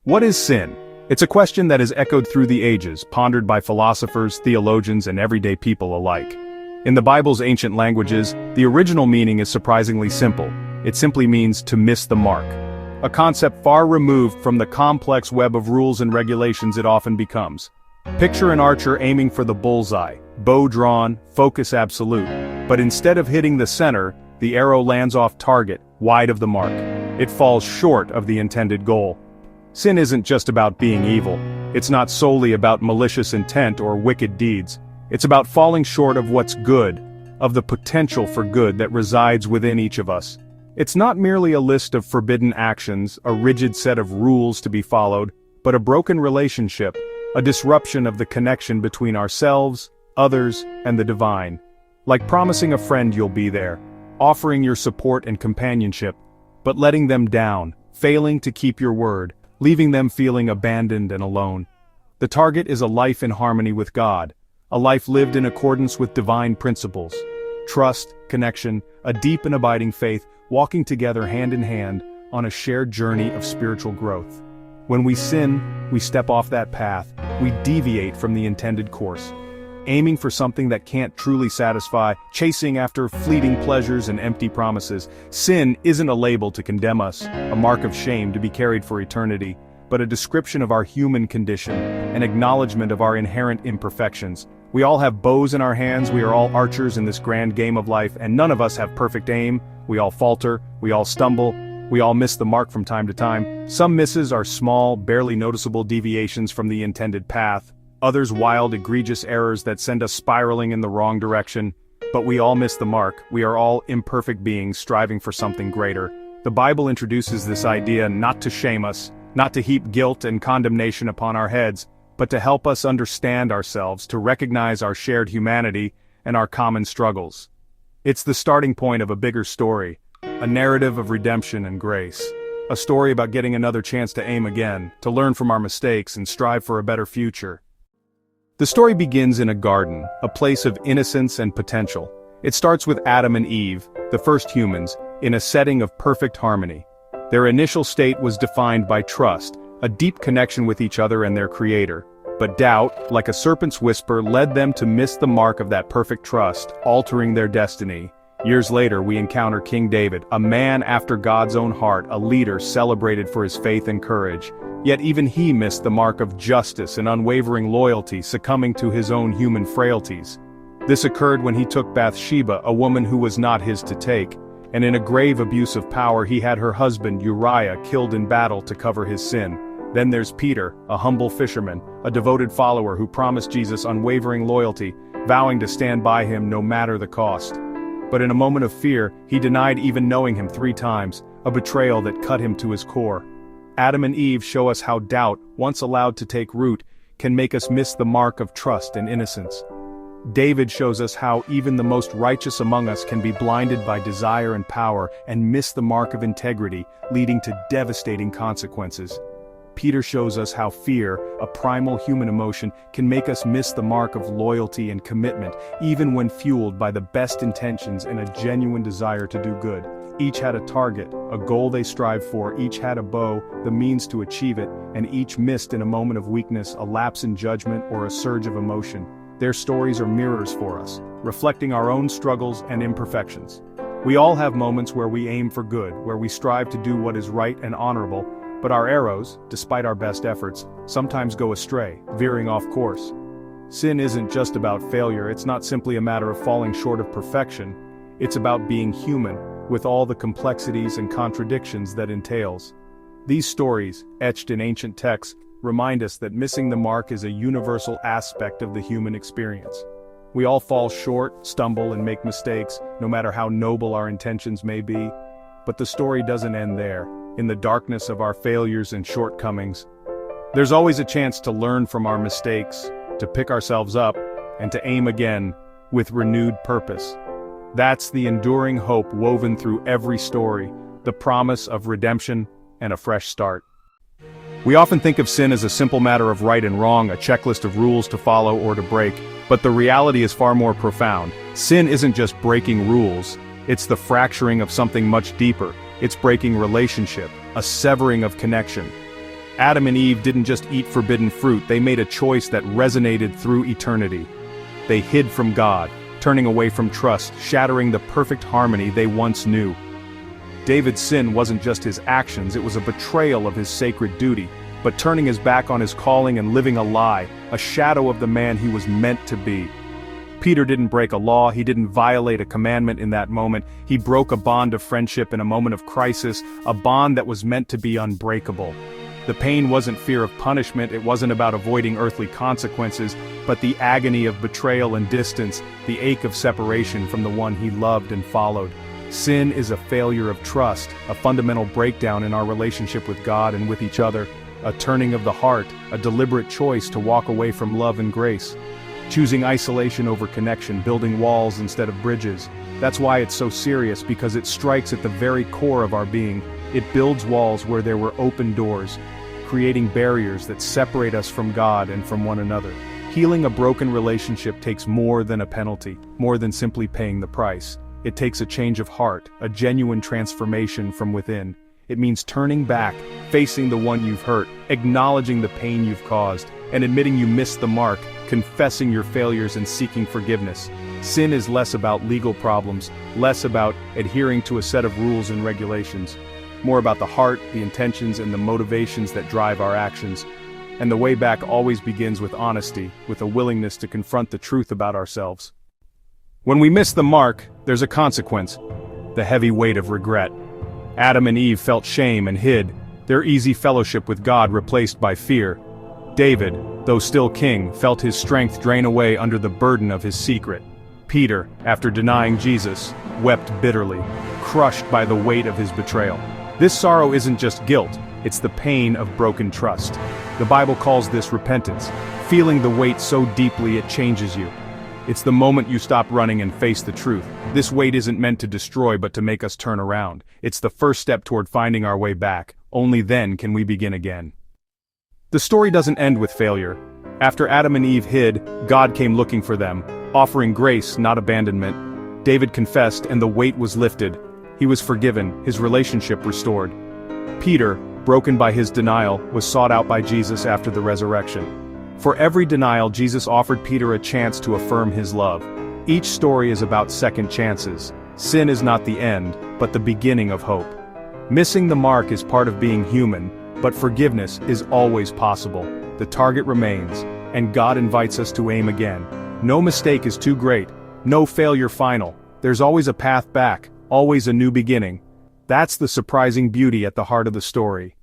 What is sin? It's a question that has echoed through the ages, pondered by philosophers, theologians, and everyday people alike. In the Bible's ancient languages, the original meaning is surprisingly simple. It simply means to miss the mark. A concept far removed from the complex web of rules and regulations it often becomes. Picture an archer aiming for the bullseye, bow drawn, focus absolute. But instead of hitting the center, the arrow lands off target, wide of the mark. It falls short of the intended goal. Sin isn't just about being evil. It's not solely about malicious intent or wicked deeds. It's about falling short of what's good, of the potential for good that resides within each of us. It's not merely a list of forbidden actions, a rigid set of rules to be followed, but a broken relationship, a disruption of the connection between ourselves, others, and the divine. Like promising a friend you'll be there, offering your support and companionship, but letting them down, failing to keep your word, leaving them feeling abandoned and alone. The target is a life in harmony with God, a life lived in accordance with divine principles. Trust, connection, a deep and abiding faith, walking together hand in hand on a shared journey of spiritual growth. When we sin, we step off that path, we deviate from the intended course. Aiming for something that can't truly satisfy, chasing after fleeting pleasures and empty promises. Sin isn't a label to condemn us, a mark of shame to be carried for eternity, but a description of our human condition, an acknowledgement of our inherent imperfections. We all have bows in our hands, we are all archers in this grand game of life, and none of us have perfect aim. We all falter, we all stumble, we all miss the mark from time to time. Some misses are small, barely noticeable deviations from the intended path. Others wild, egregious errors that send us spiraling in the wrong direction. But we all miss the mark. We are all imperfect beings striving for something greater. The Bible introduces this idea not to shame us, not to heap guilt and condemnation upon our heads, but to help us understand ourselves, to recognize our shared humanity and our common struggles. It's the starting point of a bigger story, a narrative of redemption and grace. A story about getting another chance to aim again, to learn from our mistakes and strive for a better future. The story begins in a garden, a place of innocence and potential. It starts with Adam and Eve, the first humans, in a setting of perfect harmony. Their initial state was defined by trust, a deep connection with each other and their creator. But doubt, like a serpent's whisper, led them to miss the mark of that perfect trust, altering their destiny. Years later, we encounter King David, a man after God's own heart, a leader celebrated for his faith and courage. Yet even he missed the mark of justice and unwavering loyalty, succumbing to his own human frailties. This occurred when he took Bathsheba, a woman who was not his to take, and in a grave abuse of power he had her husband Uriah killed in battle to cover his sin. Then there's Peter, a humble fisherman, a devoted follower who promised Jesus unwavering loyalty, vowing to stand by him no matter the cost. But in a moment of fear, he denied even knowing him 3 times, a betrayal that cut him to his core. Adam and Eve show us how doubt, once allowed to take root, can make us miss the mark of trust and innocence. David shows us how even the most righteous among us can be blinded by desire and power and miss the mark of integrity, leading to devastating consequences. Peter shows us how fear, a primal human emotion, can make us miss the mark of loyalty and commitment, even when fueled by the best intentions and a genuine desire to do good. Each had a target, a goal they strived for, each had a bow, the means to achieve it, and each missed in a moment of weakness, a lapse in judgment, or a surge of emotion. Their stories are mirrors for us, reflecting our own struggles and imperfections. We all have moments where we aim for good, where we strive to do what is right and honorable, but our arrows, despite our best efforts, sometimes go astray, veering off course. Sin isn't just about failure, it's not simply a matter of falling short of perfection. It's about being human, with all the complexities and contradictions that entails. These stories, etched in ancient texts, remind us that missing the mark is a universal aspect of the human experience. We all fall short, stumble, and make mistakes, no matter how noble our intentions may be. But the story doesn't end there. In the darkness of our failures and shortcomings, there's always a chance to learn from our mistakes, to pick ourselves up, and to aim again with renewed purpose. That's the enduring hope woven through every story, the promise of redemption and a fresh start. We often think of sin as a simple matter of right and wrong, a checklist of rules to follow or to break, but the reality is far more profound. Sin isn't just breaking rules, it's the fracturing of something much deeper. It's breaking relationship, a severing of connection. Adam and Eve didn't just eat forbidden fruit, they made a choice that resonated through eternity. They hid from God, turning away from trust, shattering the perfect harmony they once knew. David's sin wasn't just his actions, it was a betrayal of his sacred duty, but turning his back on his calling and living a lie, a shadow of the man he was meant to be. Peter didn't break a law, he didn't violate a commandment in that moment, he broke a bond of friendship in a moment of crisis, a bond that was meant to be unbreakable. The pain wasn't fear of punishment, it wasn't about avoiding earthly consequences, but the agony of betrayal and distance, the ache of separation from the one he loved and followed. Sin is a failure of trust, a fundamental breakdown in our relationship with God and with each other, a turning of the heart, a deliberate choice to walk away from love and grace. Choosing isolation over connection, building walls instead of bridges. That's why it's so serious, because it strikes at the very core of our being. It builds walls where there were open doors, creating barriers that separate us from God and from one another. Healing a broken relationship takes more than a penalty, more than simply paying the price. It takes a change of heart, a genuine transformation from within. It means turning back, facing the one you've hurt, acknowledging the pain you've caused, and admitting you missed the mark, confessing your failures and seeking forgiveness. Sin is less about legal problems, less about adhering to a set of rules and regulations, more about the heart, the intentions, and the motivations that drive our actions. And the way back always begins with honesty, with a willingness to confront the truth about ourselves. When we miss the mark, there's a consequence: the heavy weight of regret. Adam and Eve felt shame and hid, their easy fellowship with God replaced by fear. David, though still king, felt his strength drain away under the burden of his secret. Peter, after denying Jesus, wept bitterly, crushed by the weight of his betrayal. This sorrow isn't just guilt, it's the pain of broken trust. The Bible calls this repentance, feeling the weight so deeply it changes you. It's the moment you stop running and face the truth. This weight isn't meant to destroy but to make us turn around. It's the first step toward finding our way back. Only then can we begin again. The story doesn't end with failure. After Adam and Eve hid, God came looking for them, offering grace, not abandonment. David confessed and the weight was lifted. He was forgiven, his relationship restored. Peter, broken by his denial, was sought out by Jesus after the resurrection. For every denial, Jesus offered Peter a chance to affirm his love. Each story is about second chances. Sin is not the end, but the beginning of hope. Missing the mark is part of being human, but forgiveness is always possible. The target remains, and God invites us to aim again. No mistake is too great, no failure final. There's always a path back, always a new beginning. That's the surprising beauty at the heart of the story.